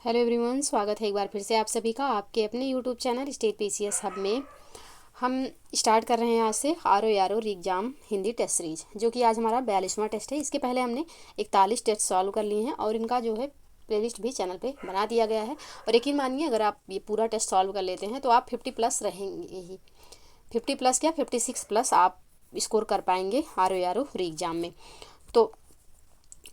Hello everyone, स्वागत है एक बार फिर से आप सभी का आपके अपने YouTube channel state PCS hub में। हम स्टार्ट कर रहे हैं आज से R O exam Hindi test series, जो कि आज हमारा 42वां टेस्ट है। इसके पहले हमने 41 टेस्ट सॉल्व कर लिए हैं और इनका जो है प्लेलिस्ट भी चैनल पे बना दिया गया है। और यकीन मानिए, अगर आप ये पूरा टेस्ट सॉल्व कर लेते हैं तो आप 50 प्लस रहेंगे ही। 50 प्लस क्या, 56 प्लस आप स्कोर कर पाएंगे आर ओ एग्ज़ाम में। तो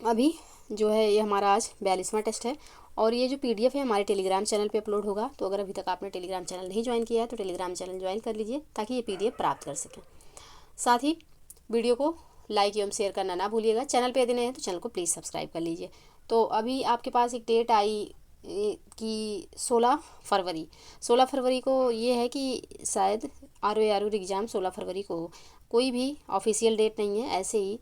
अभी जो है ये हमारा आज 42वां टेस्ट है और ये जो पीडीएफ है हमारे टेलीग्राम चैनल पे अपलोड होगा। तो अगर अभी तक आपने टेलीग्राम चैनल नहीं ज्वाइन किया है तो टेलीग्राम चैनल ज्वाइन कर लीजिए, ताकि ये पीडीएफ प्राप्त कर सकें। साथ ही वीडियो को लाइक एवं शेयर करना ना भूलिएगा। चैनल पे यदि नए हैं तो चैनल को प्लीज़ सब्सक्राइब कर लीजिए। तो अभी आपके पास एक डेट आई कि 16 फरवरी को ये है कि शायद आर ओ एग्ज़ाम 16 फरवरी को हो। कोई भी ऑफिशियल डेट नहीं है, ऐसे ही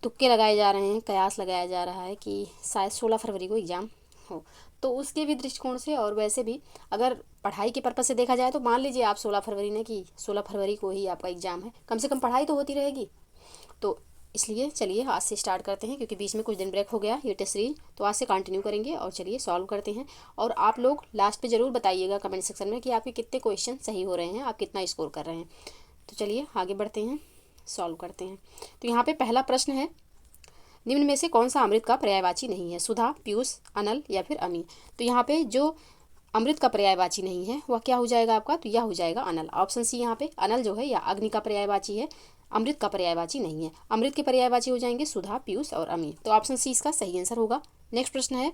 तुक्के लगाए जा रहे हैं, कयास लगाया जा रहा है कि शायद 16 फरवरी को एग्ज़ाम हो। तो उसके भी दृष्टिकोण से और वैसे भी अगर पढ़ाई के पर्पज़ से देखा जाए तो मान लीजिए आप 16 फरवरी ने कि 16 फरवरी को ही आपका एग्ज़ाम है, कम से कम पढ़ाई तो होती रहेगी। तो इसलिए चलिए आज से स्टार्ट करते हैं, क्योंकि बीच में कुछ दिन ब्रेक हो गया ये टेस्ट सीरीज, तो आज से कंटिन्यू करेंगे और चलिए सॉल्व करते हैं। और आप लोग लास्ट पे ज़रूर बताइएगा कमेंट सेक्शन में कि आपके कितने क्वेश्चन सही हो रहे हैं, आप कितना स्कोर कर रहे हैं। तो चलिए आगे बढ़ते हैं, सॉल्व करते हैं। तो यहाँ पे पहला प्रश्न है, निम्न में से कौन सा अमृत का पर्यायवाची नहीं है? सुधा, पीयूष, अनल या फिर अमी। तो यहाँ पे जो अमृत का पर्यायवाची नहीं है वह क्या हो जाएगा आपका? तो यह हो जाएगा अनल। ऑप्शन सी यहाँ पे अनल जो है या अग्नि का पर्यायवाची है, अमृत का पर्यायवाची नहीं है। अमृत के पर्यायवाची हो जाएंगे सुधा, पीयूष और अमी। तो ऑप्शन सी इसका सही आंसर होगा। नेक्स्ट प्रश्न है,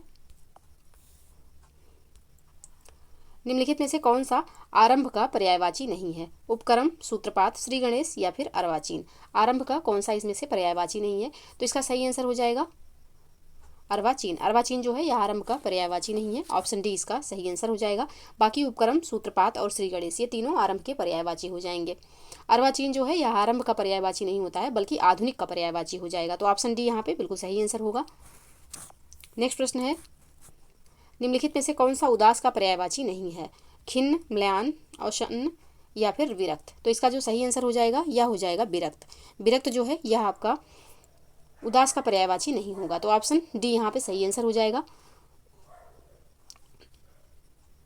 निम्नलिखित में से कौन सा आरंभ का पर्यायवाची नहीं है? उपक्रम, सूत्रपात, श्री गणेश या फिर अर्वाचीन। आरंभ का कौन सा इसमें से पर्यायवाची नहीं है? तो इसका सही आंसर हो जाएगा अर्वाचीन। अर्वाचीन जो है यह आरंभ का पर्यायवाची नहीं है। ऑप्शन डी इसका सही आंसर हो जाएगा। बाकी उपक्रम, सूत्रपात और श्री गणेश ये तीनों आरंभ के पर्यायवाची हो जाएंगे। अर्वाचीन जो है यह आरंभ का पर्यायवाची नहीं होता है, बल्कि आधुनिक का पर्यायवाची हो जाएगा। तो ऑप्शन डी यहाँ पे बिल्कुल सही आंसर होगा। नेक्स्ट प्रश्न है, निम्नलिखित में से कौन सा उदास का पर्यायवाची नहीं है? खिन्न, म्लान, औषण या फिर विरक्त। तो इसका जो सही आंसर हो जाएगा यह हो जाएगा विरक्त। विरक्त जो है यह आपका उदास का पर्यायवाची नहीं होगा। तो ऑप्शन डी यहाँ पे सही आंसर हो जाएगा।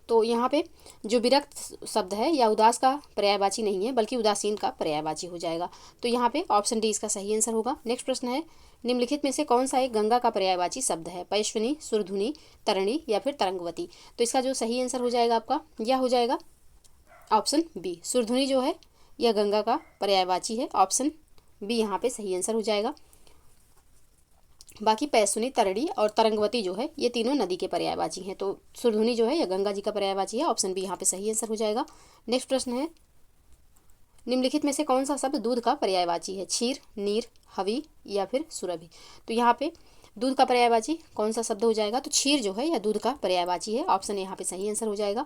तो यहाँ पे जो विरक्त शब्द है या उदास का पर्यायवाची नहीं है, बल्कि उदासीन का पर्यायवाची हो जाएगा। तो यहाँ पे ऑप्शन डी इसका सही आंसर होगा। नेक्स्ट प्रश्न है, निम्नलिखित में से कौन सा एक गंगा का पर्यायवाची शब्द है? पैश्विनी, सुरधुनी, तरणी या फिर तरंगवती। तो इसका जो सही आंसर हो जाएगा आपका यह हो जाएगा ऑप्शन बी। सुरधुनी जो है यह गंगा का पर्यायवाची है। ऑप्शन बी यहाँ पे सही आंसर हो जाएगा। बाकी पैसुनी, तरड़ी और तरंगवती जो है ये तीनों नदी के पर्यायवाची हैं। तो सुरधुनी जो है यह गंगा जी का पर्यायवाची है। ऑप्शन बी यहाँ पे सही आंसर हो जाएगा। नेक्स्ट प्रश्न है, निम्नलिखित में से कौन सा शब्द दूध का पर्यायवाची है? क्षीर, नीर, हवि या फिर सुरभि। तो यहाँ पे दूध का पर्यायवाची कौन सा शब्द हो जाएगा? तो क्षीर जो है यह दूध का पर्यायवाची है। ऑप्शन यहाँ पे सही आंसर हो जाएगा।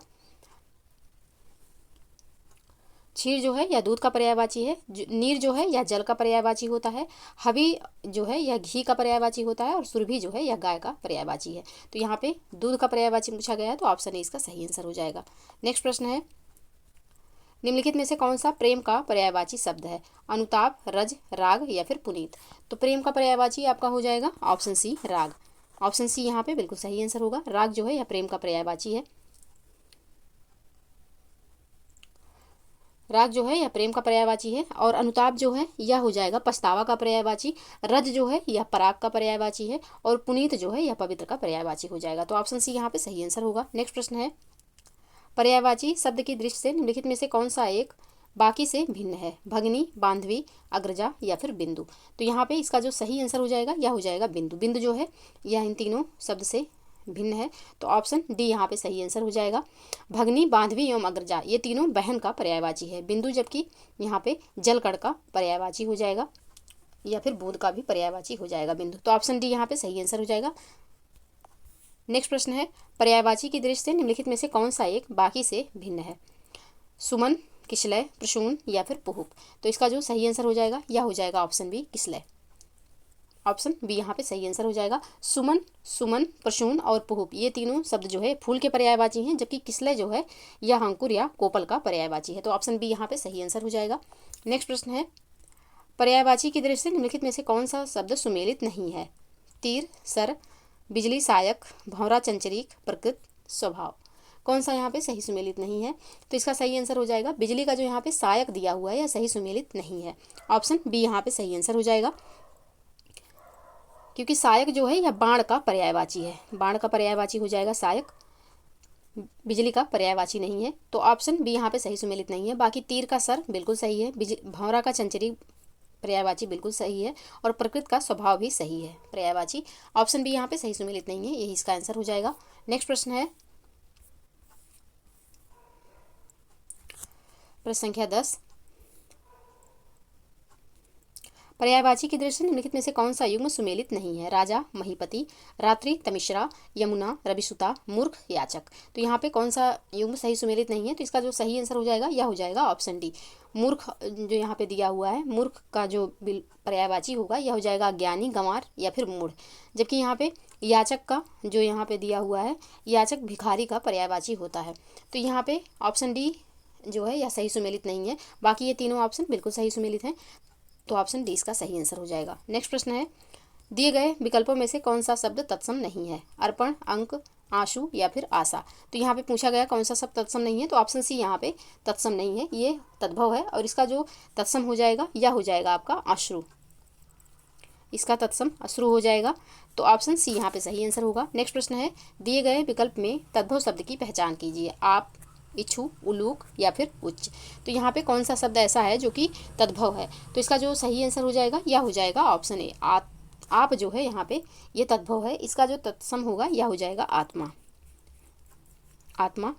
क्षीर जो है यह दूध का पर्यायवाची है। नीर जो है यह जल का पर्यायवाची होता है। हवि जो है यह घी का पर्यायवाची होता है और सुरभि जो है यह गाय का पर्यायवाची है। तो यहाँ पे दूध का पर्यायवाची पूछा गया है, तो ऑप्शन ए इसका सही आंसर हो जाएगा। नेक्स्ट प्रश्न है, निम्नलिखित में से कौन सा प्रेम का पर्यायवाची शब्द है? अनुताप, रज, राग या फिर पुनीत। तो प्रेम का पर्यायवाची आपका हो जाएगा ऑप्शन सी राग। ऑप्शन सी यहाँ पे बिल्कुल सही आंसर होगा। राग जो है यह प्रेम का पर्यायवाची है। राग जो है यह प्रेम का पर्यायवाची है। और अनुताप जो है यह हो जाएगा पछतावा का पर्यायवाची। रज जो है यह पराग का पर्यायवाची है और पुनीत जो है यह पवित्र का पर्यायवाची हो जाएगा। तो ऑप्शन सी यहाँ पे सही आंसर होगा। नेक्स्ट प्रश्न है, पर्यायवाची शब्द की दृष्टि से निम्नलिखित में से कौन सा एक बाकी से भिन्न है? भगनी, बांधवी, अग्रजा या फिर बिंदु। तो यहाँ पे इसका जो सही आंसर हो जाएगा यह हो जाएगा बिंदु। बिंदु जो है यह इन तीनों शब्द से भिन्न है। तो ऑप्शन डी यहाँ पे सही आंसर हो जाएगा। भगनी, बांधवी एवं अग्रजा ये तीनों बहन का पर्यायवाची है। बिंदु जबकि यहाँ पे जलकण का पर्यायवाची हो जाएगा या फिर बूंद का भी पर्यायवाची हो जाएगा बिंदु। तो ऑप्शन डी यहाँ पे सही आंसर हो जाएगा। नेक्स्ट प्रश्न है, पर्यायवाची की दृष्टि से निम्नलिखित में से कौन सा एक बाकी से भिन्न है? सुमन, किसलय, प्रसून या फिर पुहुक। तो इसका जो सही आंसर हो जाएगा यह हो जाएगा option B Kislay. Option B यहाँ पे सही आंसर हो जाएगा। सुमन, सुमन, प्रसून और पुहुप ये तीनों शब्द जो है फूल के पर्यायवाची हैं, जबकि किसलय जो है यह अंकुर या कोपल का पर्यायवाची है। तो ऑप्शन बी यहाँ पे सही आंसर हो जाएगा। नेक्स्ट प्रश्न है, पर्यायवाची की दृष्टि से निम्नलिखित में से कौन सा शब्द सुमेलित नहीं है? तीर, सर, बिजली सहायक, भंवरा चंचरीक, प्रकृत स्वभाव। कौन सा यहाँ पे सही सुमेलित नहीं है? तो इसका सही आंसर हो जाएगा बिजली का जो यहाँ पे सहायक दिया हुआ है यह सही सुमेलित नहीं है। ऑप्शन बी यहाँ पे सही आंसर हो जाएगा, क्योंकि सहायक जो है यह बाण का पर्यायवाची है, बाण का पर्यायवाची हो जाएगा सहायक, बिजली का पर्यायवाची नहीं है। तो ऑप्शन बी यहाँ पे सही सुमेलित नहीं है। बाकी तीर का सर बिल्कुल सही है, भंवरा का चंचरी पर्यायवाची बिल्कुल सही है, और प्रकृत का स्वभाव भी सही है पर्यायवाची। ऑप्शन बी यहाँ पे सही सुमेलित नहीं है, यही इसका आंसर हो जाएगा। नेक्स्ट प्रश्न है प्रश्न संख्या 10। पर्यायवाची की दृष्टि से निम्नलिखित में से कौन सा युग्म सुमेलित नहीं है? राजा, महीपति, रात्रि, तमिश्रा, यमुना, रविसुता, मूर्ख, याचक। तो यहाँ पे कौन सा युग्म सही सुमेलित नहीं है? तो इसका जो सही आंसर हो जाएगा यह हो जाएगा ऑप्शन डी, मूर्ख जो यहाँ पे दिया हुआ है, मूर्ख का जो पर्यायवाची होगा यह हो जाएगा ज्ञानी, गंवार या फिर मूढ़। जबकि यहाँ पे याचक का जो यहाँ पे दिया हुआ है, याचक भिखारी का पर्यायवाची होता है। तो यहाँ पे ऑप्शन डी जो है यह सही सुमेलित नहीं है। बाकी ये तीनों ऑप्शन बिल्कुल सही सुमेलित हैं, तो ऑप्शन डी इसका सही आंसर हो जाएगा। नेक्स्ट प्रश्न है दिए गए विकल्पों में से कौन सा शब्द तत्सम नहीं है? अर्पण, अंक, आंसू या फिर आशा। तो यहाँ पे पूछा गया कौन सा शब्द तत्सम नहीं है, तो ऑप्शन सी यहाँ पे तत्सम नहीं है, ये तद्भव है, और इसका जो तत्सम हो जाएगा यह हो जाएगा आपका अश्रु, इसका तत्सम अश्रु हो जाएगा। तो ऑप्शन सी यहाँ पे सही आंसर होगा। नेक्स्ट प्रश्न है दिए गए विकल्प में तद्भव शब्द की पहचान कीजिए। आप, इच्छु, उलूक या फिर उच्च। तो यहाँ पे कौन सा शब्द ऐसा है जो कि तद्भव है? तो इसका जो सही आंसर हो जाएगा यह हो जाएगा ऑप्शन ए, आप जो है यहाँ पे ये तद्भव है, इसका जो तत्सम होगा यह हो जाएगा आत्मा, आत्मा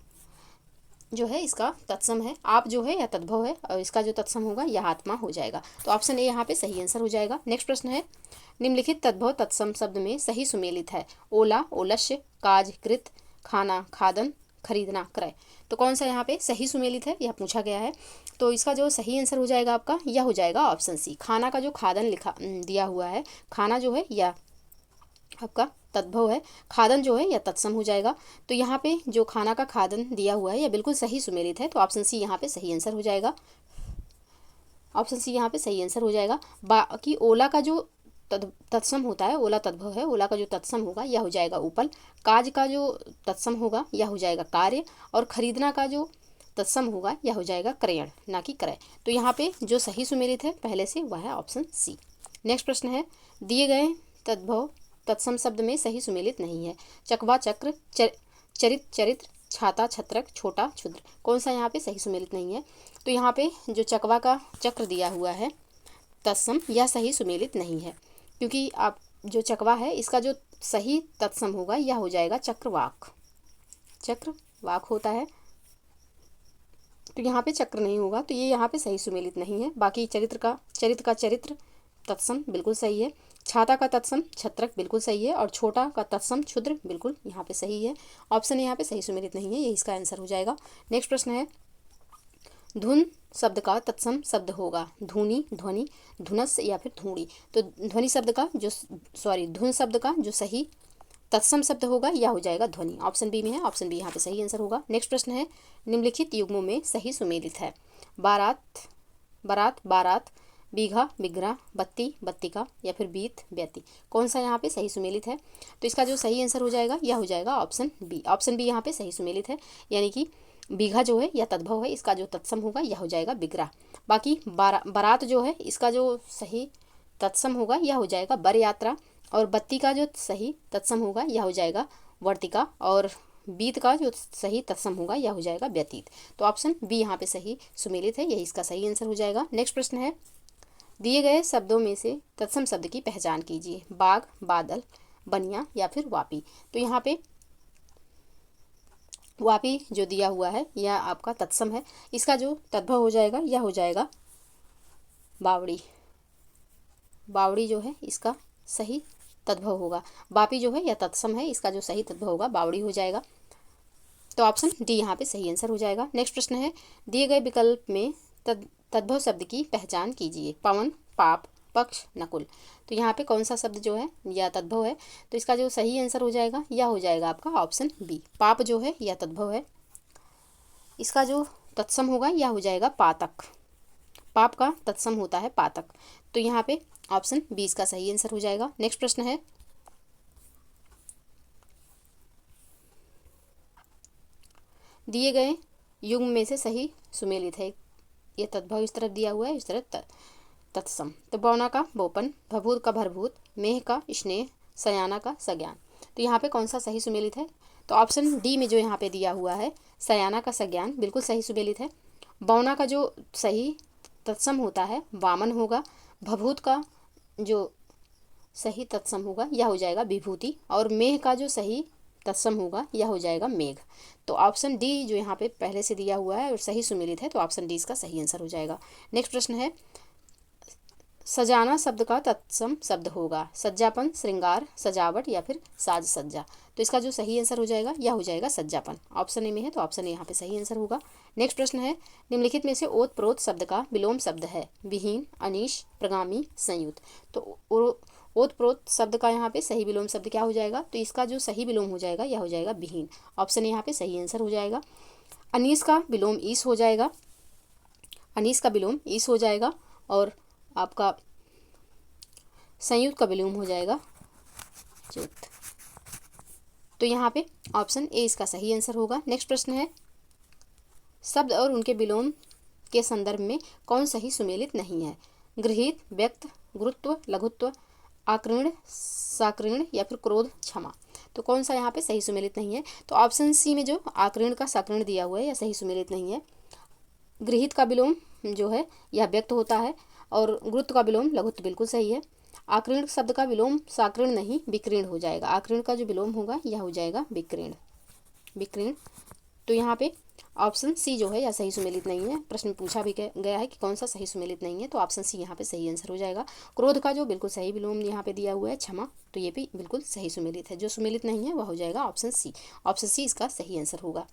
जो है इसका तत्सम है, आप जो है यह तद्भव है, और इसका जो तत्सम होगा यह आत्मा हो जाएगा। तो ऑप्शन ए यहाँ पे सही आंसर हो जाएगा। नेक्स्ट प्रश्न है निम्नलिखित तद्भव तत्सम शब्द में सही सुमेलित है? ओला, ओलस्य, काज, कृत, खाना, खादन, खरीदना, क्रय। तो कौन सा यहाँ पे सही सुमेलित है यह पूछा गया है। तो इसका जो सही आंसर हो जाएगा आपका यह हो जाएगा ऑप्शन सी, खाना का जो खादन लिखा दिया हुआ है, खाना जो है यह आपका तद्भव है, खादन जो है यह तत्सम हो जाएगा। तो यहाँ पे जो खाना का खादन दिया हुआ है यह बिल्कुल सही सुमेलित है, तो ऑप्शन सी यहाँ पे सही आंसर हो जाएगा, ऑप्शन सी यहाँ पे सही आंसर हो जाएगा। बाकी ओला का जो तत्सम होता है, ओला तद्भव है, ओला का जो तत्सम होगा यह हो जाएगा उपल, काज का जो तत्सम होगा यह हो जाएगा कार्य, और खरीदना का जो तत्सम होगा यह हो जाएगा क्रयण, ना कि क्रय। तो यहाँ पे जो सही सुमेलित है पहले से वह है ऑप्शन सी। नेक्स्ट प्रश्न है दिए गए तद्भव तत्सम शब्द में सही सुमेलित नहीं है? चकवा, चक्र, चरित्र, छाता, छत्रक, छोटा, क्षुद्र। कौन सा यहाँ पे सही सुमेलित नहीं है? तो यहाँ पे जो चकवा का चक्र दिया हुआ है तत्सम यह सही सुमेलित नहीं है, क्योंकि आप जो चकवा है इसका जो सही तत्सम होगा यह हो जाएगा चक्रवाक, चक्रवाक होता है, तो यहाँ पे चक्र नहीं होगा, तो ये यहाँ पे सही सुमेलित नहीं है। बाकी चरित्र का चरित्र तत्सम बिल्कुल सही है, छाता का तत्सम छत्रक बिल्कुल सही है, और छोटा का तत्सम क्षुद्र बिल्कुल यहाँ पे सही है। ऑप्शन यहाँ पे सही सुमेलित नहीं है, ये इसका आंसर हो जाएगा। नेक्स्ट प्रश्न है धुन शब्द का तत्सम शब्द होगा? धुनी, ध्वनि, धुनस या फिर धूड़ी। तो ध्वनि शब्द का जो धुन शब्द का जो सही तत्सम शब्द होगा यह हो जाएगा ध्वनि, ऑप्शन बी में है, ऑप्शन बी यहाँ पे सही आंसर होगा। नेक्स्ट प्रश्न है निम्नलिखित युग्मों में सही सुमेलित है? बारात, बारात, बीघा, बिगरा, बत्ती, बत्तिका या फिर बीत, व्यती। कौन सा यहाँ पे सही सुमेलित है? तो इसका जो सही आंसर हो जाएगा यह हो जाएगा ऑप्शन बी, ऑप्शन बी यहाँ पे सही सुमेलित है, यानी कि बीघा जो है यह तद्भव है, इसका जो तत्सम होगा यह हो जाएगा बिगरा। बाकी बारात जो है इसका जो सही तत्सम होगा यह हो जाएगा बर यात्रा, और बत्ती का जो सही तत्सम होगा यह हो जाएगा वर्तिका, और बीत का जो सही तत्सम होगा यह हो जाएगा व्यतीत। तो ऑप्शन बी यहाँ पे सही सुमेलित है, यही इसका सही आंसर हो जाएगा। नेक्स्ट प्रश्न है दिए गए शब्दों में से तत्सम शब्द की पहचान कीजिए। बाग, बादल, बनिया या फिर वापी। तो यहाँ पे वापी जो दिया हुआ है यह आपका तत्सम है, इसका जो तद्भव हो जाएगा यह हो जाएगा बावड़ी, बावड़ी जो है इसका सही तद्भव होगा। बापी जो है यह तत्सम है, इसका जो सही तद्भव होगा बावड़ी हो जाएगा। तो ऑप्शन डी यहाँ पे सही आंसर हो जाएगा। नेक्स्ट प्रश्न है दिए गए विकल्प में तद्भव शब्द की पहचान कीजिए। पवन, पाप, पक्ष, नकुल। तो यहाँ पे कौन सा शब्द जो है यह तद्भव है? तो इसका जो सही आंसर हो जाएगा यह हो जाएगा आपका ऑप्शन बी, पाप जो है यह तद्भव है, इसका जो तत्सम होगा यह हो जाएगा पातक, पाप का तत्सम होता है पातक। तो यहाँ पे ऑप्शन बी इसका सही आंसर हो जाएगा। नेक्स्ट प्रश्न है दिए गए युग्म में से सही सुमेलित है। ये तद्भव इस तरफ दिया हुआ है, इस तरफ तत्सम। तो बौना का बोपन, भभूत का भरभूत, मेह का स्नेह, सयाना का सज्ञान। तो यहाँ पे कौन सा सही सुमेलित है? तो ऑप्शन डी में जो यहाँ पे दिया हुआ है सयाना का सज्ञान बिल्कुल सही सुमेलित है। बौना का जो सही तत्सम होता है वामन होगा। भभूत का जो सही तत्सम होगा यह हो जाएगा विभूति। और मेह का जो सही तत्सम होगा यह हो जाएगा मेघ। तो ऑप्शन डी जो यहाँ पे पहले से दिया हुआ है और सही सुमेलित है, तो ऑप्शन डी इसका सही आंसर हो जाएगा। नेक्स्ट प्रश्न है, सजाना शब्द का तत्सम शब्द होगा सज्जापन, श्रृंगार, सजावट या फिर साज सज्जा। तो इसका जो सही आंसर हो जाएगा यह हो जाएगा सज्जापन। ऑप्शन ए में है, तो ऑप्शन ए यहाँ पे सही आंसर होगा। नेक्स्ट प्रश्न है, निम्नलिखित में से ओत प्रोत शब्द का विलोम शब्द है विहीन, अनीश, प्रगामी, संयुक्त। तो ओत प्रोत शब्द का यहाँ पे सही विलोम शब्द क्या हो जाएगा? तो इसका जो सही विलोम हो जाएगा यह हो जाएगा विहीन। ऑप्शन ए यहाँ पे सही आंसर हो जाएगा। अनीस का विलोम ईस हो जाएगा, अनीस का विलोम ईस हो जाएगा। और आपका संयुक्त का विलोम हो जाएगा च्युत। तो यहाँ पे ऑप्शन ए इसका सही आंसर होगा। नेक्स्ट प्रश्न है, शब्द और उनके विलोम के संदर्भ में कौन सही सुमेलित नहीं है? गृहीत, व्यक्त, गुरुत्व, लघुत्व, आकीर्ण, साकीर्ण या फिर क्रोध, क्षमा। तो कौन सा यहाँ पे सही सुमेलित नहीं है? तो ऑप्शन सी में जो आकीर्ण का साकीर्ण दिया हुआ है यह सही सुमेलित नहीं है। गृहीत का विलोम जो है यह व्यक्त होता है और गुरुत्व का विलोम लघुत्व बिल्कुल सही है। आकीर्ण शब्द का विलोम साकीर्ण नहीं विकीर्ण हो जाएगा। आकीर्ण का जो विलोम होगा यह हो जाएगा विकीर्ण, विकीर्ण। तो यहाँ पे ऑप्शन सी जो है यह सही सुमेलित नहीं है। प्रश्न पूछा भी गया है कि कौन सा सही सुमेलित नहीं है, तो ऑप्शन सी यहाँ पे सही आंसर हो जाएगा। क्रोध का जो बिल्कुल सही विलोम यहाँ पे दिया हुआ है क्षमा, तो ये भी बिल्कुल सही सुमेलित है। जो सुमेलित नहीं है वह हो जाएगा ऑप्शन सी। ऑप्शन सी इसका सही आंसर होगा।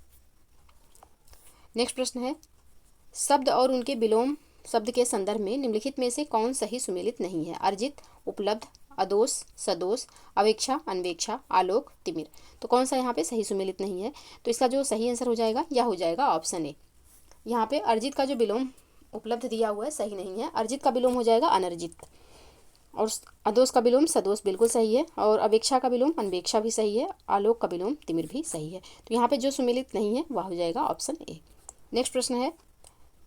नेक्स्ट प्रश्न है, शब्द और उनके विलोम शब्द के संदर्भ में निम्नलिखित में से कौन सही सुमेलित नहीं है? अर्जित, उपलब्ध, अदोष, सदोष, अवेक्षा, अन्वेक्षा, आलोक, तिमिर। तो कौन सा यहाँ पे सही सुमेलित नहीं है? तो इसका जो सही आंसर हो जाएगा यह हो जाएगा ऑप्शन ए। यहाँ पे अर्जित का जो विलोम उपलब्ध दिया हुआ है सही नहीं है। अर्जित का विलोम हो जाएगा अनर्जित। और अदोष का विलोम सदोष बिल्कुल सही है। और अवेक्षा का विलोम अन्वेक्षा भी सही है। आलोक का विलोम तिमिर भी सही है। तो यहाँ पे जो सुमेलित नहीं है वह हो जाएगा ऑप्शन ए। नेक्स्ट प्रश्न है,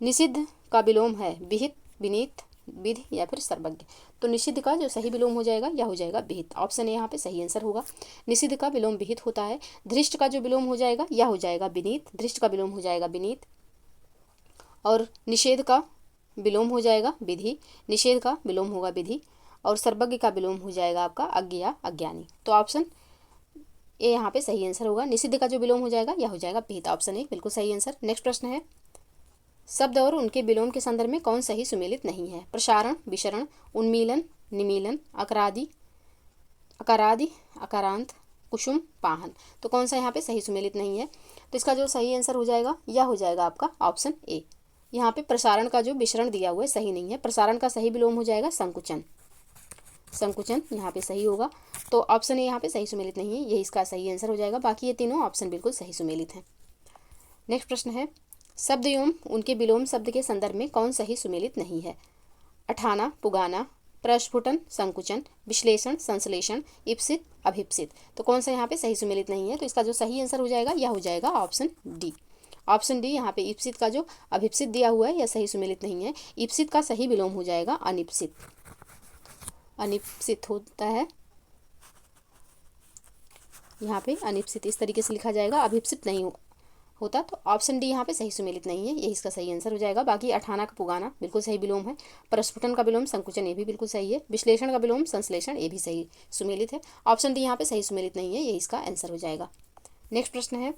निषिद्ध का विलोम है विहित, विनीत, विधि या फिर सर्वज्ञ। तो निषिद्ध का जो सही विलोम हो जाएगा यह हो जाएगा विहित। ऑप्शन ए यहाँ पे सही आंसर होगा। निषिद्ध का विलोम विहित होता है। धृष्ट का जो विलोम हो जाएगा यह हो जाएगा विनीत, धृष्ट का विलोम हो जाएगा विनीत। और निषेध का विलोम हो जाएगा विधि, निषेध का विलोम होगा विधि। और सर्वज्ञ का विलोम हो जाएगा आपका अज्ञ या अज्ञानी। तो ऑप्शन ए यहाँ पे सही आंसर होगा। निषिद्ध का जो विलोम हो जाएगा यह हो जाएगा विहित। ऑप्शन ए बिल्कुल सही आंसर। नेक्स्ट प्रश्न है, शब्द और उनके विलोम के संदर्भ में कौन सही सुमेलित नहीं है? प्रसारण, विसरण, उन्मीलन, निमीलन, अकरादि, अकारादि, अकारांत, कुसुम, पाहन। तो कौन सा यहाँ पे सही सुमेलित नहीं है? तो इसका जो सही आंसर हो जाएगा यह हो जाएगा आपका ऑप्शन ए। यहाँ पे प्रसारण का जो विसरण दिया हुआ है सही नहीं है। प्रसारण का सही विलोम हो जाएगा संकुचन, संकुचन यहाँ पे सही होगा। तो ऑप्शन ए यहाँ पे सही सुमेलित नहीं है, यही इसका सही आंसर हो जाएगा। बाकी ये तीनों ऑप्शन बिल्कुल सही सुमेलित हैं। नेक्स्ट प्रश्न है, शब्द एवं उनके विलोम शब्द के संदर्भ में कौन सही सुमेलित नहीं है? अठाना, पुगाना, प्रस्फुटन, संकुचन, विश्लेषण, संश्लेषण, इप्सित, अभिप्सित। तो कौन सा यहाँ पे सही सुमेलित नहीं है? तो इसका जो सही आंसर हो जाएगा यह हो जाएगा ऑप्शन डी। ऑप्शन डी यहाँ पे इप्सित का जो अभिप्सित दिया हुआ है यह सही सुमेलित नहीं है। इप्सित का सही विलोम हो जाएगा अनिप्सित, अनिप्सित होता है यहाँ पे अनिप्सित इस तरीके से लिखा जाएगा, अभिप्सित नहीं होता। तो ऑप्शन डी यहाँ पे सही सुमेलित नहीं है, यही इसका सही आंसर हो जाएगा। बाकी अठाना का पुगाना बिल्कुल सही विलोम है। प्रस्फुटन का विलोम संकुचन ये भी बिल्कुल सही है। विश्लेषण का विलोम संश्लेषण ये भी सही सुमेलित है। ऑप्शन डी यहाँ पे सही सुमेलित नहीं है, यही इसका आंसर हो जाएगा। नेक्स्ट प्रश्न है,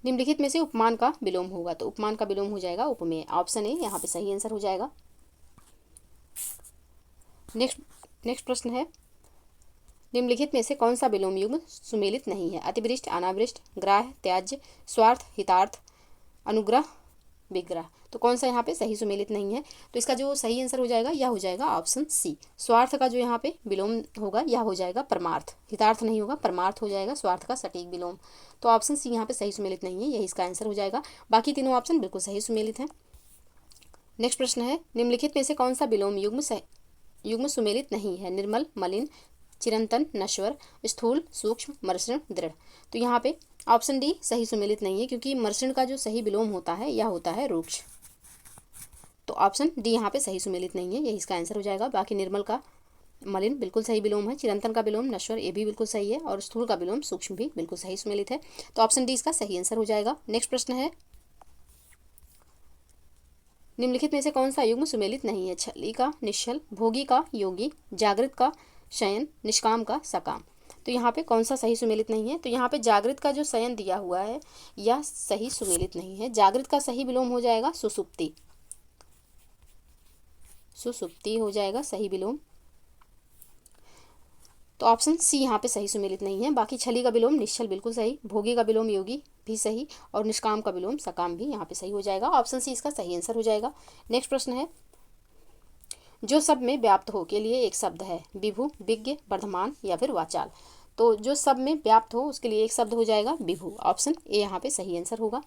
निम्नलिखित में से उपमान का विलोम होगा। तो उपमान का विलोम हो जाएगा उपमेय। ऑप्शन ए यहाँ पे सही आंसर हो जाएगा। नेक्स्ट प्रश्न है, निम्नलिखित में से कौन सा विलोम युग्म सुमेलित नहीं है? अतिवृष्ट, अनावृष्ट, ग्राह्य, त्याज्य, स्वार्थ, हितार्थ, अनुग्रह, विग्रह। तो कौन सा यहाँ पे सही सुमेलित नहीं है? तो इसका जो सही आंसर हो जाएगा यह हो जाएगा ऑप्शन सी। स्वार्थ का जो यहाँ पे विलोम होगा यह हो जाएगा परमार्थ, हितार्थ नहीं होगा, परमार्थ हो जाएगा स्वार्थ का सटीक विलोम। तो ऑप्शन सी यहाँ पे सही सुमेलित नहीं है, यही इसका आंसर हो जाएगा। बाकी तीनों ऑप्शन बिल्कुल सही सुमेलित हैं। नेक्स्ट प्रश्न है, निम्नलिखित में से कौन सा विलोम युग्म सुमेलित नहीं है? निर्मल, मलिन, चिरंतन, नश्वर, स्थूल, सूक्ष्म, मसृण, दृढ़। तो यहाँ पे ऑप्शन डी सही सुमेलित नहीं है, क्योंकि मसृण का जो सही विलोम होता है यह होता है रूक्ष। तो ऑप्शन डी यहाँ पे सही सुमेलित नहीं है, यही इसका आंसर हो जाएगा। बाकी निर्मल का मलिन बिल्कुल सही विलोम है, चिरंतन का विलोम नश्वर ये भी बिल्कुल सही है, और स्थूल का विलोम सूक्ष्म भी बिल्कुल सही सुमेलित है। तो ऑप्शन डी इसका सही आंसर हो जाएगा। नेक्स्ट प्रश्न है, निम्नलिखित में से कौन सा युग्म सुमेलित नहीं है? छली का निश्चल, भोगी का योगी, जागृत का शयन, निष्काम का सकाम। तो यहाँ पे कौन सा सही सुमेलित नहीं है? तो यहाँ पे जागृत का जो शयन दिया हुआ है यह सही सुमेलित नहीं है। जागृत का सही विलोम हो जाएगा सुसुप्ति, सुसुप्ति हो जाएगा सही विलोम। तो ऑप्शन सी यहाँ पे सही सुमेलित नहीं है। बाकी छली का विलोम निश्चल बिल्कुल सही, भोगी का विलोम योगी भी सही, और निष्काम का विलोम सकाम भी यहाँ पे सही हो जाएगा। ऑप्शन सी इसका सही आंसर हो जाएगा। नेक्स्ट प्रश्न है, जो सब में व्याप्त हो के लिए एक शब्द है? विभु, विज्ञ, वर्धमान या फिर वाचाल। तो जो सब में व्याप्त हो उसके लिए एक शब्द हो जाएगा विभु। ऑप्शन ए यहाँ पे सही आंसर होगा।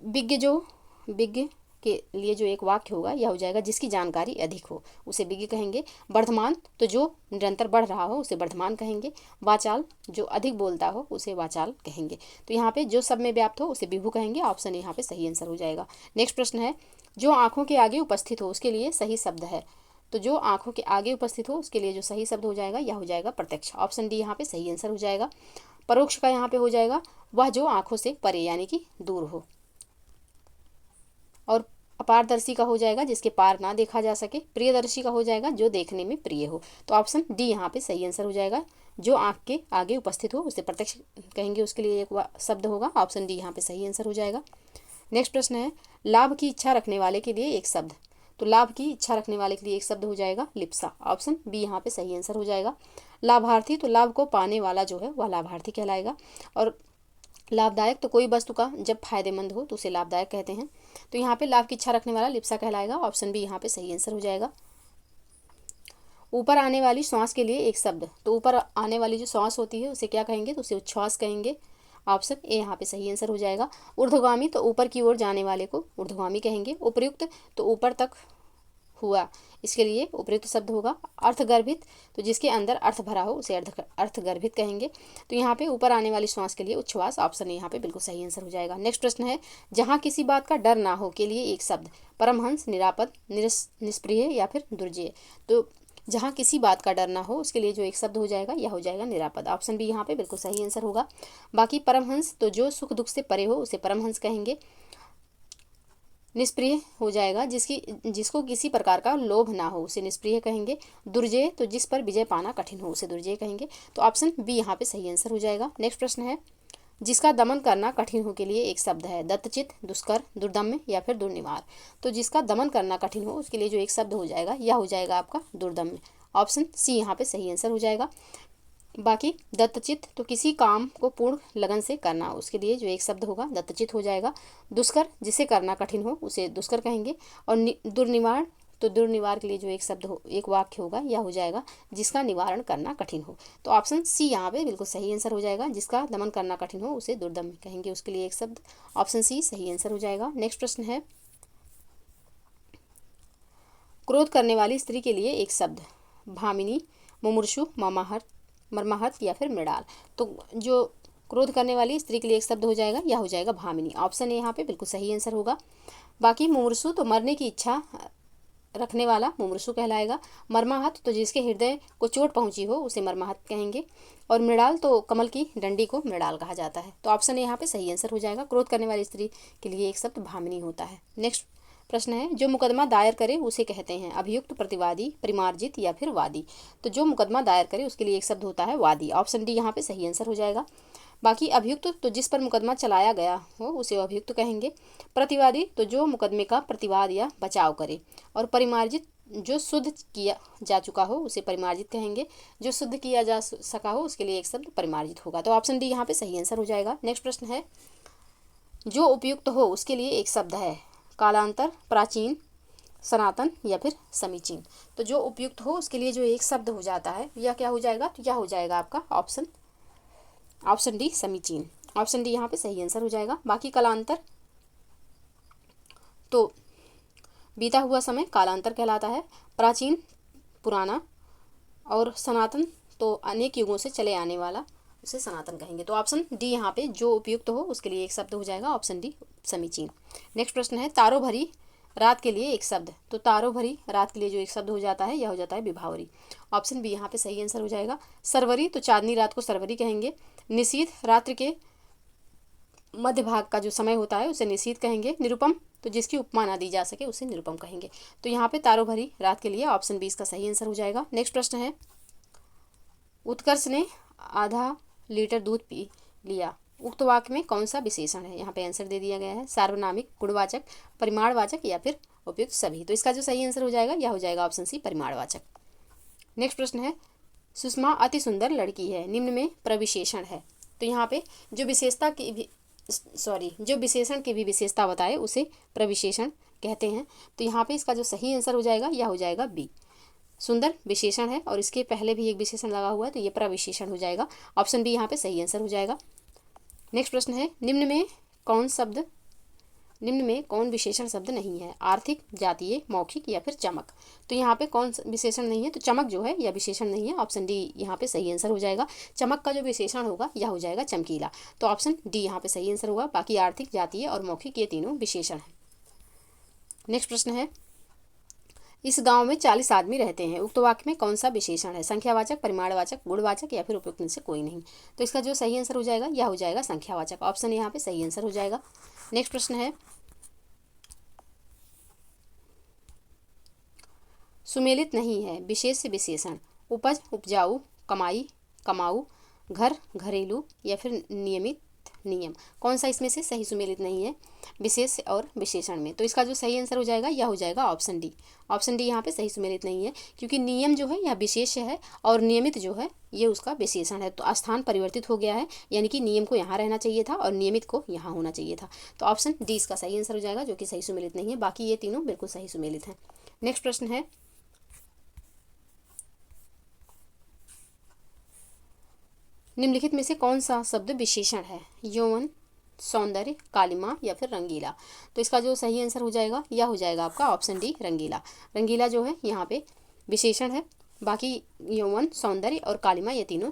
विज्ञ के लिए जो एक वाक्य होगा यह हो जाएगा जिसकी जानकारी अधिक हो, उसे विज्ञ कहेंगे। वर्धमान तो जो निरंतर बढ़ रहा हो उसे वर्धमान कहेंगे। वाचाल जो अधिक बोलता हो उसे वाचाल कहेंगे। तो यहाँ पे जो सब में व्याप्त हो उसे विभु कहेंगे। ऑप्शन यहाँ पे सही आंसर हो जाएगा। नेक्स्ट प्रश्न है, जो आँखों के आगे उपस्थित हो उसके लिए सही शब्द है? तो जो आँखों के आगे उपस्थित हो उसके लिए जो सही शब्द हो जाएगा यह हो जाएगा प्रत्यक्ष। ऑप्शन डी यहाँ पे सही आंसर हो जाएगा। परोक्ष का यहाँ पे हो जाएगा वह जो आँखों से परे यानी कि दूर हो, और अपारदर्शी का हो जाएगा जिसके पार ना देखा जा सके। प्रियदर्शी का हो जाएगा जो देखने में प्रिय हो। तो ऑप्शन डी यहाँ पे सही आंसर हो जाएगा। जो आँख के आगे उपस्थित हो उसे प्रत्यक्ष कहेंगे, उसके लिए एक शब्द होगा। ऑप्शन डी यहाँ पे सही आंसर हो जाएगा। नेक्स्ट प्रश्न है, लाभ की इच्छा रखने वाले के लिए एक शब्द। तो लाभ की इच्छा रखने वाले के लिए एक शब्द हो जाएगा लिप्सा। ऑप्शन बी यहाँ पे सही आंसर हो जाएगा। लाभार्थी तो लाभ को पाने वाला जो है वह लाभार्थी कहलाएगा, और लाभदायक तो कोई वस्तु का जब फायदेमंद हो तो उसे लाभदायक कहते हैं। तो यहाँ पे लाभ की इच्छा रखने वाला लिप्सा कहलाएगा। ऑप्शन बी यहाँ पे सही आंसर हो जाएगा। ऊपर आने वाली श्वास के लिए एक शब्द। तो ऊपर आने वाली जो श्वास होती है उसे क्या कहेंगे? तो उसे उच्छ्वास कहेंगे। ऑप्शन ए यहाँ पे सही आंसर हो जाएगा। ऊर्ध्वगामी तो ऊपर की ओर जाने वाले को ऊर्ध्वगामी कहेंगे। उपयुक्त तो ऊपर तक हुआ, इसके लिए उपयुक्त शब्द होगा। अर्थगर्भित तो जिसके अंदर अर्थ भरा हो उसे अर्थगर्भित कहेंगे। तो यहाँ पे ऊपर आने वाली श्वास के लिए उच्छ्वास। ऑप्शन ए यहाँ पे बिल्कुल सही आंसर हो जाएगा। नेक्स्ट प्रश्न है, जहाँ किसी बात का डर ना हो के लिए एक शब्द। परमहंस, निरापद, निष्प्रिय या फिर दुर्जय। तो जहाँ किसी बात का डर ना हो उसके लिए जो एक शब्द हो जाएगा यह हो जाएगा निरापद। ऑप्शन बी यहाँ पे बिल्कुल सही आंसर होगा। बाकी परमहंस तो जो सुख दुख से परे हो उसे परमहंस कहेंगे। निष्प्रिय हो जाएगा जिसको किसी प्रकार का लोभ ना हो उसे निष्प्रिय कहेंगे। दुर्जय तो जिस पर विजय पाना कठिन हो उसे दुर्जय कहेंगे। तो ऑप्शन बी यहाँ पे सही आंसर हो जाएगा। नेक्स्ट प्रश्न है, जिसका दमन करना कठिन हो के लिए एक शब्द है। दत्तचित, दुष्कर, दुर्दम्य या फिर दुर्निवार। तो जिसका दमन करना कठिन हो उसके लिए जो एक शब्द हो जाएगा यह हो जाएगा आपका दुर्दम्य। ऑप्शन सी यहाँ पे सही आंसर हो जाएगा। बाकी दत्तचित तो किसी काम को पूर्ण लगन से करना, उसके लिए जो एक शब्द होगा दत्तचित हो जाएगा। दुष्कर जिसे करना कठिन हो उसे दुष्कर कहेंगे। और दुर्निवार तो दुर्निवार के लिए जो एक शब्द हो एक वाक्य होगा यह हो जाएगा जिसका निवारण करना कठिन हो। तो ऑप्शन सी यहाँ पे बिल्कुल सही आंसर हो जाएगा। जिसका दमन करना कठिन हो उसे दुर्दम्य कहेंगे, उसके लिए एक शब्द। ऑप्शन सी सही आंसर हो जाएगा। नेक्स्ट प्रश्न है, क्रोध करने वाली स्त्री के लिए एक शब्द। भामिनी, मुमुर्षु, मर्माहत या फिर मृणाल। तो जो क्रोध करने वाली स्त्री के लिए एक शब्द हो जाएगा यह हो जाएगा भामिनी। ऑप्शन ए यहाँ पे बिल्कुल सही आंसर होगा। बाकी मुमुर्षु तो मरने की इच्छा रखने वाला मुमुर्षु कहलाएगा। मर्माहत तो जिसके हृदय को चोट पहुंची हो उसे मर्माहत कहेंगे। और मृणाल तो कमल की डंडी को मृणाल कहा जाता है। तो ऑप्शन ए यहाँ पे सही आंसर हो जाएगा। क्रोध करने वाली स्त्री के लिए एक शब्द भामिनी होता है। नेक्स्ट प्रश्न है, जो मुकदमा दायर करे उसे कहते हैं अभियुक्त, प्रतिवादी, परिमार्जित या फिर वादी। तो जो मुकदमा दायर करे उसके लिए एक शब्द होता है वादी। ऑप्शन डी यहाँ पे सही आंसर हो जाएगा। बाकी अभियुक्त तो जिस पर मुकदमा चलाया गया हो उसे अभियुक्त कहेंगे। प्रतिवादी तो जो मुकदमे का प्रतिवाद या बचाव करे। और परिमार्जित जो शुद्ध किया जा चुका हो उसे परिमार्जित कहेंगे। जो शुद्ध किया जा सका हो उसके लिए एक शब्द परिमार्जित होगा। तो ऑप्शन डी यहाँ पे सही आंसर हो जाएगा। नेक्स्ट प्रश्न है, जो उपयुक्त हो उसके लिए एक शब्द है। कालांतर, प्राचीन, सनातन या फिर समीचीन। तो जो उपयुक्त हो उसके लिए जो एक शब्द हो जाता है यह क्या हो जाएगा? तो यह हो जाएगा आपका ऑप्शन डी समीचीन। ऑप्शन डी यहाँ पे सही आंसर हो जाएगा। बाकी कालांतर तो बीता हुआ समय कालांतर कहलाता है। प्राचीन पुराना, और सनातन तो अनेक युगों से चले आने वाला उसे सनातन कहेंगे। तो ऑप्शन डी यहाँ पे जो उपयुक्त हो उसके लिए एक शब्द हो जाएगा, ऑप्शन डी समीचीन। नेक्स्ट प्रश्न है तारो भरी रात के लिए एक शब्द। तो तारो भरी रात के लिए जो एक शब्द हो जाता है यह हो जाता है विभावरी। ऑप्शन बी यहाँ पे सही आंसर हो जाएगा। सरवरी तो चांदनी रात को सरवरी कहेंगे। निशीथ रात्रि के मध्य भाग का जो समय होता है उसे निशीथ कहेंगे। निरुपम तो जिसकी उपमा ना दी जा सके उसे निरुपम कहेंगे। तो यहाँ पे तारो भरी रात के लिए ऑप्शन बी इसका सही आंसर हो जाएगा। नेक्स्ट प्रश्न है उत्कर्ष ने आधा लीटर दूध पी लिया। उक्त वाक्य में कौन सा विशेषण है? यहाँ पे आंसर दे दिया गया है। सार्वनामिक, गुणवाचक, परिमाणवाचक या फिर उपयुक्त सभी। तो इसका जो सही आंसर हो जाएगा यह हो जाएगा ऑप्शन सी परिमाणवाचक। नेक्स्ट प्रश्न है सुषमा अति सुंदर लड़की है, निम्न में प्रविशेषण है। तो यहाँ पे जो विशेषता की भी जो विशेषण की भी विशेषता बताए उसे प्रविशेषण कहते हैं। तो यहाँ पे इसका जो सही आंसर हो जाएगा यह हो जाएगा बी। सुंदर विशेषण है और इसके पहले भी एक विशेषण लगा हुआ है तो ये प्रविशेषण हो जाएगा। ऑप्शन बी यहाँ पे सही आंसर हो जाएगा। नेक्स्ट प्रश्न है निम्न में कौन विशेषण शब्द नहीं है? आर्थिक, जातीय, मौखिक या फिर चमक। तो यहाँ पे कौन विशेषण नहीं है? तो चमक जो है यह विशेषण नहीं है। ऑप्शन डी यहाँ पे सही आंसर हो जाएगा। चमक का जो विशेषण होगा यह हो जाएगा चमकीला। तो ऑप्शन डी यहाँ पे सही आंसर होगा। बाकी आर्थिक, जातीय और मौखिक ये तीनों विशेषण हैं। नेक्स्ट प्रश्न है इस गांव में 40 आदमी रहते हैं। उक्त वाक्य में कौन सा विशेषण है? संख्यावाचक, परिमाणवाचक, गुणवाचक या फिर उपयुक्त में से कोई नहीं। तो इसका जो सही आंसर हो जाएगा यह हो जाएगा संख्यावाचक। ऑप्शन यहाँ पे सही आंसर हो जाएगा। नेक्स्ट प्रश्न है सुमेलित नहीं है विशेष से विशेषण। उपज, उपजाऊ, कमाई, कमाऊ, घर, घरेलू या फिर नियमित, नियम। कौन सा इसमें से सही सुमेलित नहीं है विशेष और विशेषण में? तो इसका जो सही आंसर हो जाएगा यह हो जाएगा ऑप्शन डी। ऑप्शन डी यहाँ पे सही सुमेलित नहीं है क्योंकि नियम जो है यह विशेष है और नियमित जो है ये उसका विशेषण है। तो स्थान परिवर्तित हो गया है, यानी कि नियम को यहाँ रहना चाहिए था और नियमित को यहाँ होना चाहिए था। तो ऑप्शन डी इसका सही आंसर हो जाएगा जो कि सही सुमेलित नहीं है। बाकी ये तीनों बिल्कुल सही सुमेलित हैं। नेक्स्ट प्रश्न है निम्नलिखित में से कौन सा शब्द विशेषण है? यौवन, सौंदर्य, कालिमा या फिर रंगीला। तो इसका जो सही आंसर हो जाएगा यह हो जाएगा आपका ऑप्शन डी रंगीला। रंगीला जो है यहाँ पे विशेषण है। बाकी यौवन, सौंदर्य और कालिमा ये तीनों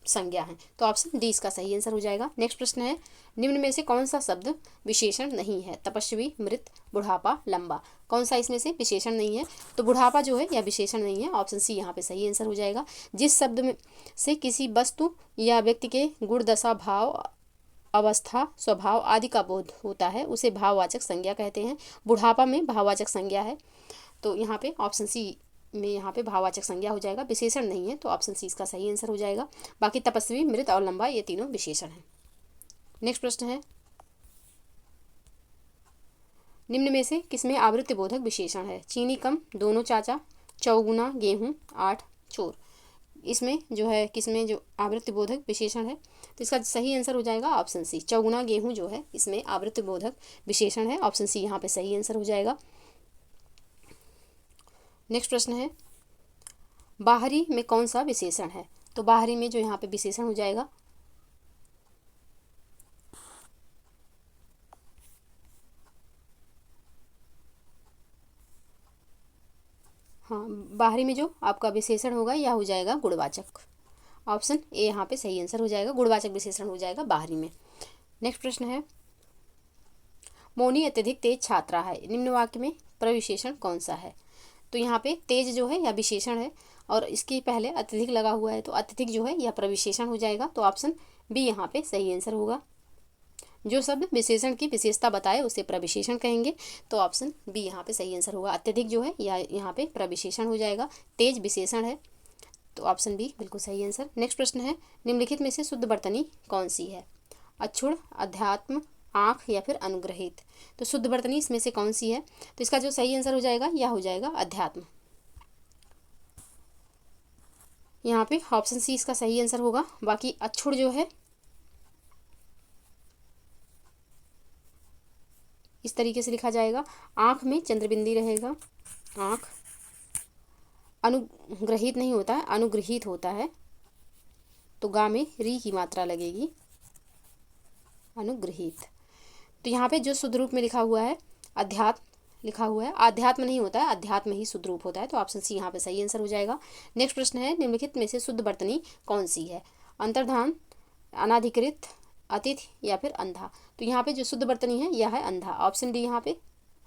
संज्ञा हैं। तो ऑप्शन डी इसका सही आंसर हो जाएगा। नेक्स्ट प्रश्न है निम्न में से कौन सा शब्द विशेषण नहीं है? तपस्वी, मृत, बुढ़ापा, लंबा। कौन सा इसमें से विशेषण नहीं है? तो बुढ़ापा जो है यह विशेषण नहीं है। ऑप्शन सी यहाँ पे सही आंसर हो जाएगा। जिस शब्द में से किसी वस्तु या व्यक्ति के गुण, दशा, भाव, अवस्था, स्वभाव आदि का बोध होता है उसे भाववाचक संज्ञा कहते हैं। बुढ़ापा में भाववाचक संज्ञा है। तो यहाँ पे ऑप्शन सी में यहाँ पे भाववाचक संज्ञा हो जाएगा, विशेषण नहीं है। तो ऑप्शन सी इसका सही आंसर हो जाएगा। बाकी तपस्वी, मृत और लंबा ये तीनों विशेषण हैं। नेक्स्ट प्रश्न है निम्न में से किसमें आवृत्ति बोधक विशेषण है? चीनी कम, दोनों चाचा, चौगुना गेहूँ, 8 चोर। इसमें जो है किसमें जो आवृत्ति बोधक विशेषण है? तो इसका सही आंसर हो जाएगा ऑप्शन सी। चौगुना गेहूँ जो है इसमें आवृत्ति बोधक विशेषण है। ऑप्शन सी यहाँ पे सही आंसर हो जाएगा। नेक्स्ट प्रश्न है बाहरी में कौन सा विशेषण है? तो बाहरी में जो यहाँ पे विशेषण हो जाएगा हाँ, बाहरी में जो आपका विशेषण होगा यह हो जाएगा गुणवाचक। ऑप्शन ए यहाँ पे सही आंसर हो जाएगा। गुणवाचक विशेषण हो जाएगा बाहरी में। नेक्स्ट प्रश्न है मौनी अत्यधिक तेज छात्रा है। निम्न वाक्य में प्रविशेषण कौन सा है? तो यहाँ पे तेज जो है यह विशेषण है और इसके पहले अत्यधिक लगा हुआ है तो अत्यधिक जो है यह प्रविशेषण हो जाएगा। तो ऑप्शन बी यहाँ पे सही आंसर होगा। जो शब्द विशेषण की विशेषता बताए उसे प्रविशेषण कहेंगे। तो ऑप्शन बी यहाँ पे सही आंसर होगा। अत्यधिक जो है यह यहाँ पे प्रविशेषण हो जाएगा। तेज विशेषण है। तो ऑप्शन बी बिल्कुल सही आंसर। नेक्स्ट प्रश्न है निम्नलिखित में से शुद्ध वर्तनी कौन सी है? अक्षुण, अध्यात्म, आँख या फिर अनुग्रहित। तो शुद्ध वर्तनी इसमें से कौन सी है? तो इसका जो सही आंसर हो जाएगा यह हो जाएगा अध्यात्म। यहाँ पे ऑप्शन सी इसका सही आंसर होगा। बाकी अक्षुण जो है इस तरीके से लिखा जाएगा। आँख में चंद्रबिंदी रहेगा। आँख अनुग्रहित नहीं होता है, अनुग्रहित होता है। तो गा में री की मात्रा लगेगी, अनुग्रहित। तो यहाँ पे जो शुद्ध रूप में लिखा हुआ है अध्यात्म लिखा हुआ है, आध्यात्म नहीं होता है, अध्यात्म ही शुद्ध रूप होता है। तो ऑप्शन सी यहाँ पे सही आंसर हो जाएगा। नेक्स्ट प्रश्न है, निम्नलिखित में से शुद्ध वर्तनी कौन सी है? अंतर्धान, अनाधिकृत, अतिथि या फिर अंधा। तो यहाँ पे जो शुद्ध वर्तनी है यह है अंधा। ऑप्शन डी यहाँ पे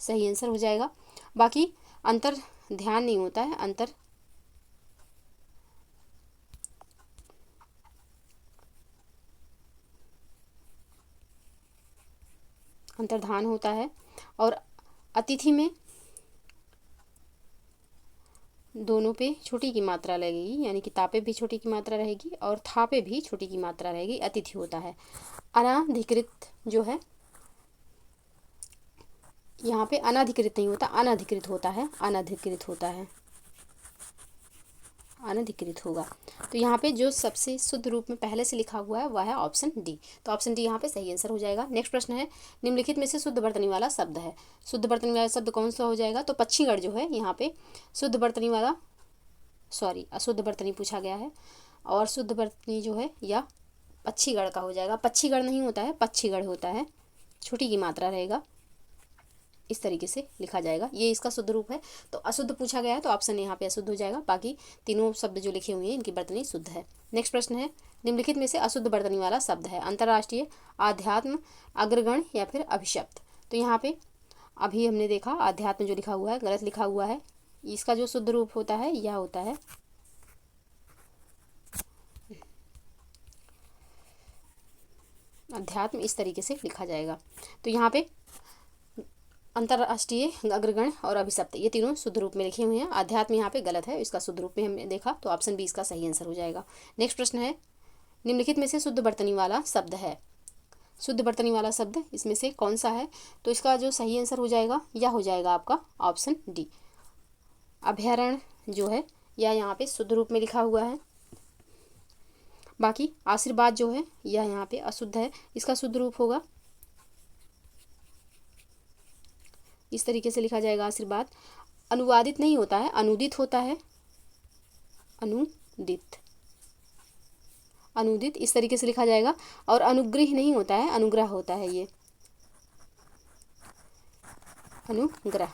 सही आंसर हो जाएगा। बाकी अंतर ध्यान नहीं होता है, अंतर्धान होता है। और अतिथि में दोनों पे छोटी की मात्रा लगेगी, यानी कि तापे भी छोटी की मात्रा रहेगी और थापे भी छोटी की मात्रा रहेगी, अतिथि होता है। अनाधिकृत जो है यहाँ पे अनाधिकृत नहीं होता, अनधिकृत होता है, अनधिकृत होता है, अनधिकृत होगा। तो यहाँ पे जो सबसे शुद्ध रूप में पहले से लिखा हुआ है वह है ऑप्शन डी। तो ऑप्शन डी यहाँ पे सही आंसर हो जाएगा। नेक्स्ट प्रश्न है, निम्नलिखित में से शुद्ध वर्तनी वाला शब्द है। शुद्ध वर्तनी वाला शब्द कौन सा हो जाएगा? तो पक्षीगढ़ जो है यहाँ पे शुद्ध वर्तनी वाला, सॉरी अशुद्ध वर्तनी पूछा गया है, और शुद्ध वर्तनी जो है या पक्षीगढ़ का हो जाएगा। पक्षीगढ़ नहीं होता है, पक्षीगढ़ होता है, छोटी की मात्रा रहेगा, इस तरीके से लिखा जाएगा, ये इसका शुद्ध रूप है। तो अशुद्ध पूछा गया है तो ऑप्शन यहाँ पे अशुद्ध हो जाएगा। बाकी तीनों शब्द जो लिखे हुए हैं इनकी वर्तनी शुद्ध है। नेक्स्ट प्रश्न है, निम्नलिखित में से अशुद्ध वर्तनी वाला शब्द है। अंतर्राष्ट्रीय, आध्यात्म, अग्रगण या फिर अभिशप्त। तो यहाँ पे अभी हमने देखा आध्यात्म जो लिखा हुआ है गलत लिखा हुआ है, इसका जो शुद्ध रूप होता है यह होता है अध्यात्म, इस तरीके से लिखा जाएगा। तो यहाँ पे अंतर्राष्ट्रीय, अग्रगण और अभिशप्त ये तीनों शुद्ध रूप में लिखे हुए हैं। अध्यात्म यहाँ पे गलत है, इसका शुद्ध रूप में हमने देखा, तो ऑप्शन बी इसका सही आंसर हो जाएगा। नेक्स्ट प्रश्न है, निम्नलिखित में से शुद्ध वर्तनी वाला शब्द है। शुद्ध वर्तनी वाला शब्द इसमें से कौन सा है? तो इसका जो सही आंसर हो जाएगा यह हो जाएगा आपका ऑप्शन डी, अभयारण्य जो है यह यहाँ पे शुद्ध रूप में लिखा हुआ है। बाकी आशीर्वाद जो है यह यहाँ पे अशुद्ध है, इसका शुद्ध रूप होगा इस तरीके से लिखा जाएगा आशीर्वाद। अनुवादित नहीं होता है, अनुदित होता है, अनुदित, अनुदित इस तरीके से लिखा जाएगा। और अनुग्रह नहीं होता है, अनुग्रह होता है, ये अनुग्रह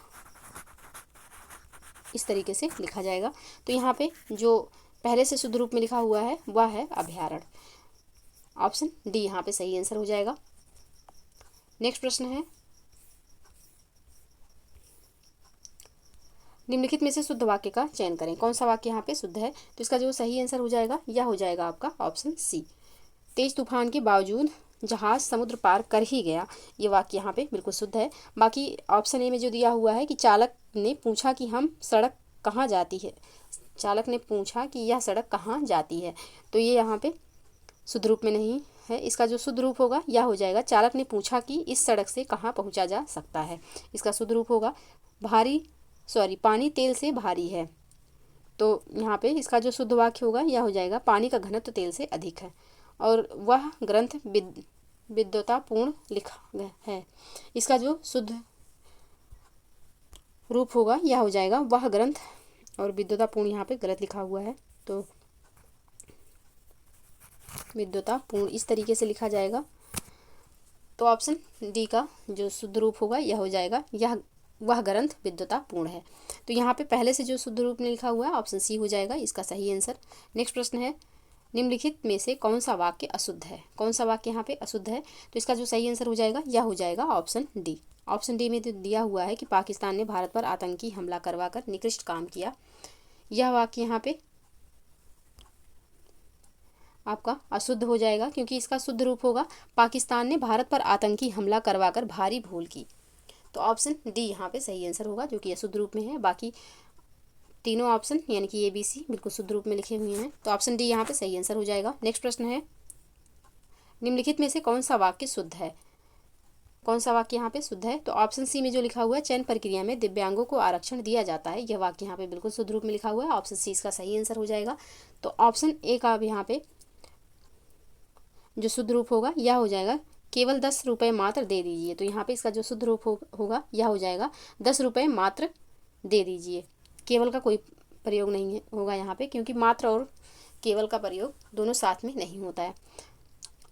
इस तरीके से लिखा जाएगा। तो यहाँ पे जो पहले से शुद्ध रूप में लिखा हुआ है वह है अभयारण्य। ऑप्शन डी यहाँ पे सही आंसर हो जाएगा। नेक्स्ट प्रश्न है, निम्नलिखित में से शुद्ध वाक्य का चयन करें। कौन सा वाक्य यहाँ पे शुद्ध है? तो इसका जो सही आंसर हो जाएगा यह हो जाएगा आपका ऑप्शन सी, तेज तूफान के बावजूद जहाज समुद्र पार कर ही गया, ये वाक्य यहाँ पे बिल्कुल शुद्ध है। बाकी ऑप्शन ए में जो दिया हुआ है कि चालक ने पूछा कि हम सड़क कहाँ जाती है, चालक ने पूछा कि यह सड़क कहाँ जाती है, तो ये यहाँ पे शुद्ध रूप में नहीं है। इसका जो शुद्ध रूप होगा यह हो जाएगा, चालक ने पूछा कि इस सड़क से कहाँ पहुँचा जा सकता है, इसका शुद्ध रूप होगा पानी तेल से भारी है। तो यहाँ पे इसका जो शुद्ध वाक्य होगा यह हो जाएगा, पानी का घनत्व तेल से अधिक है और वह ग्रंथ विद्वतापूर्ण लिखा है। इसका जो शुद्ध रूप होगा यह हो जाएगा, वह ग्रंथ, और विद्वतापूर्ण यहाँ पे गलत लिखा हुआ है, तो विद्वतापूर्ण इस तरीके से लिखा जाएगा। तो ऑप्शन डी का जो शुद्ध रूप होगा यह हो जाएगा, वह ग्रंथ विद्वतापूर्ण है। तो यहाँ पे पहले से जो शुद्ध रूप में लिखा हुआ है ऑप्शन सी हो जाएगा इसका सही आंसर। नेक्स्ट प्रश्न है, निम्नलिखित में से कौन सा वाक्य अशुद्ध है? कौन सा वाक्य यहाँ पे अशुद्ध है? तो इसका जो सही आंसर हो जाएगा यह हो जाएगा ऑप्शन डी। ऑप्शन डी में तो दिया हुआ है कि पाकिस्तान ने भारत पर आतंकी हमला करवाकर निकृष्ट काम किया, यह वाक्य यहाँ पे आपका अशुद्ध हो जाएगा, क्योंकि इसका शुद्ध रूप होगा, पाकिस्तान ने भारत पर आतंकी हमला करवाकर भारी भूल की। तो ऑप्शन डी यहाँ पे सही आंसर होगा, जो कि अशुद्ध रूप में है। बाकी तीनों ऑप्शन यानी कि ए बी सी बिल्कुल शुद्ध रूप में लिखे हुए हैं, तो ऑप्शन डी यहाँ पे सही आंसर हो जाएगा। नेक्स्ट प्रश्न है, निम्नलिखित में से कौन सा वाक्य शुद्ध है? कौन सा वाक्य यहाँ पे शुद्ध है? तो ऑप्शन सी में जो लिखा हुआ है, चयन प्रक्रिया में दिव्यांगों को आरक्षण दिया जाता है, यह वाक्य यहाँ पे बिल्कुल शुद्ध रूप में लिखा हुआ है, ऑप्शन सी इसका सही आंसर हो जाएगा। तो ऑप्शन ए का अब यहाँ पे जो शुद्ध रूप होगा यह हो जाएगा, केवल 10 रुपये मात्र दे दीजिए। तो यहाँ पे इसका जो शुद्ध रूप होगा यह हो जाएगा, 10 रुपये मात्र दे दीजिए। केवल का कोई प्रयोग नहीं है होगा यहाँ पे, क्योंकि मात्र और केवल का प्रयोग दोनों साथ में नहीं होता है।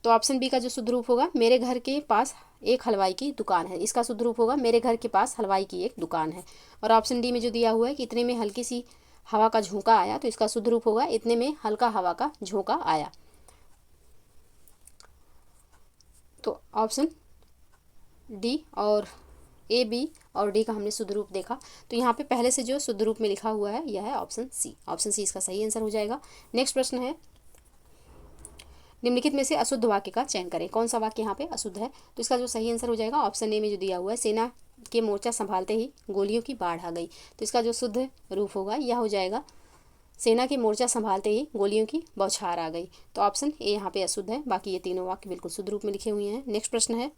तो ऑप्शन बी का जो शुद्ध रूप होगा, मेरे घर के पास एक हलवाई की दुकान है, इसका शुद्ध रूप होगा मेरे घर के पास हलवाई की एक दुकान है। और ऑप्शन डी में जो दिया हुआ है कि इतने में हल्की सी हवा का झोंका आया, तो इसका शुद्ध रूप होगा इतने में हल्का हवा का झोंका आया। तो ऑप्शन डी और ए, बी और डी का हमने शुद्ध रूप देखा। तो यहाँ पे पहले से जो शुद्ध रूप में लिखा हुआ है यह है ऑप्शन सी। ऑप्शन सी इसका सही आंसर हो जाएगा। नेक्स्ट प्रश्न है, निम्नलिखित में से अशुद्ध वाक्य का चयन करें। कौन सा वाक्य यहाँ पे अशुद्ध है? तो इसका जो सही आंसर हो जाएगा ऑप्शन ए में जो दिया हुआ है, सेना के मोर्चा संभालते ही गोलियों की बाढ़ आ गई। तो इसका जो शुद्ध रूप होगा यह हो जाएगा, सेना के मोर्चा संभालते ही गोलियों की बौछार आ गई। तो ऑप्शन ए यहाँ पे अशुद्ध है, बाकी ये तीनों वाक्य बिल्कुल शुद्ध रूप में लिखे हुए हैं। नेक्स्ट प्रश्न है,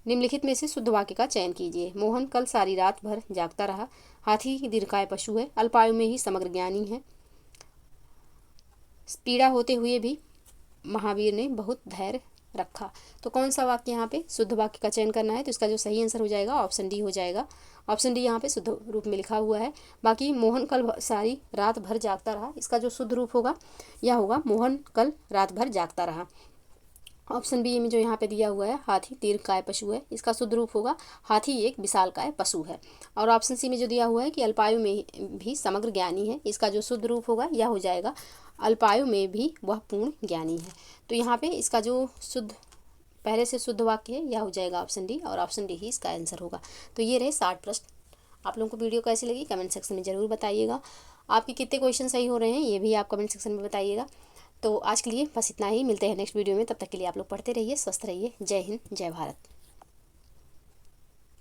निम्नलिखित में से शुद्ध वाक्य का चयन कीजिए। मोहन कल सारी रात भर जागता रहा, हाथी दीर्घकाय पशु है, अल्पायु में ही समग्र ज्ञानी है, पीड़ा होते हुए भी महावीर ने बहुत धैर्य रखा। तो कौन सा वाक्य यहाँ पे शुद्ध वाक्य का चयन करना है? तो इसका जो सही आंसर हो जाएगा ऑप्शन डी हो जाएगा। ऑप्शन डी यहाँ पे शुद्ध रूप में लिखा हुआ है। बाकी मोहन कल सारी रात भर जागता रहा, इसका जो शुद्ध रूप होगा यह होगा मोहन कल रात भर जागता रहा। ऑप्शन बी में जो यहाँ पे दिया हुआ है, हाथी दीर्घकाय पशु है, इसका शुद्ध रूप होगा हाथी एक विशालकाय पशु है। और ऑप्शन सी में जो दिया हुआ है कि अल्पायु में भी समग्र ज्ञानी है, इसका जो शुद्ध रूप होगा यह हो जाएगा अल्पायु में भी वह पूर्ण ज्ञानी है। तो यहाँ पे इसका जो शुद्ध पहले से शुद्ध वाक्य है यह हो जाएगा ऑप्शन डी, और ऑप्शन डी ही इसका आंसर होगा। तो ये रहे 60 प्रश्न। आप लोगों को वीडियो कैसी लगी कमेंट सेक्शन में ज़रूर बताइएगा। आपके कितने क्वेश्चन सही हो रहे हैं ये भी आप कमेंट सेक्शन में बताइएगा। तो आज के लिए बस इतना ही, मिलते हैं नेक्स्ट वीडियो में। तब तक के लिए आप लोग पढ़ते रहिए, स्वस्थ रहिए। जय हिंद, जय भारत।